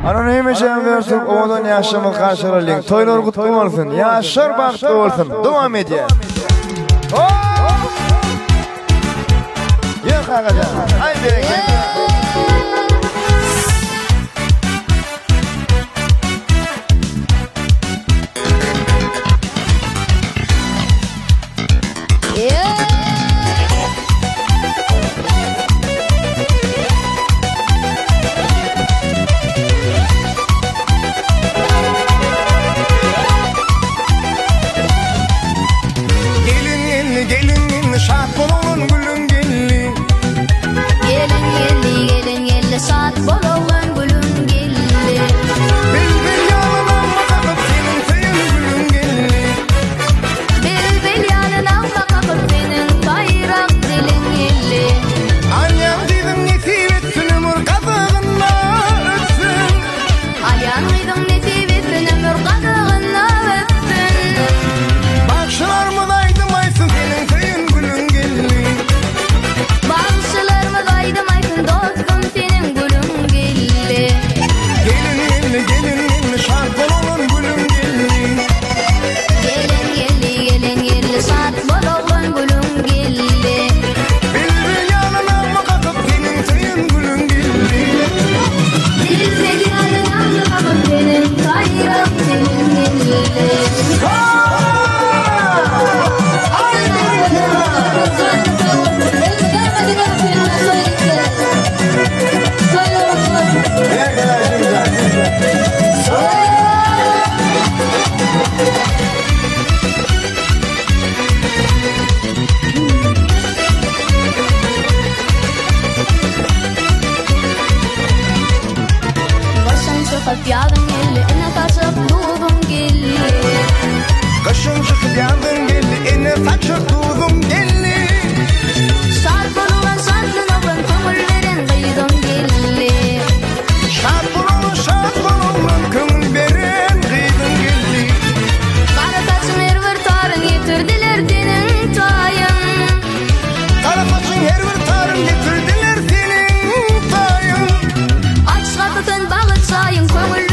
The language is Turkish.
Ana nemeşen versup odan yaşamı karşılaling. Toylar kutlu olsun. Yaşar baktı olsun. Devam edin. Yok ağaca. Ay bereket. Gelin şart bolun gülün gelli. Gelin gelli şart bolun gülün gelli. Bilbil yanına bakıp senin sayın gülün gelli. Bilbil yanına bakıp senin bayrak dilin gelli. Alyan dedim nesip etsin ömür kazığına ötsün. Alyan dedim nesip etsin ömür kazığına ötsün. Bakşılarımı aydımaysın senin sayın gülün gelli. Bağışlarımı aydımaysın dostum senin gülün gelli. Gelin şart bolun gülün gelli. Gelin gelli şart bolun gülün gelli. Bilbil yanına bakıp senin sayın gülün gelli. Bilbil yanına bakıp senin bayrak dilin gelli. Başın çıkıp yağdın gelli, ene taşıp tuğdun gelli. Kışın çıkıp yandın gelli, ene saçıp tuğdum gelli. Şart bolulan şartlınoğun köngül veren kıydın gelli. Şart bolun köngül veren kıydın gelli. Kara saçın her bir tarın getirdiler senin tayın. Kara saçın her bir tarın getirdiler senin tayın. Açla tutun bağıt sayın köngül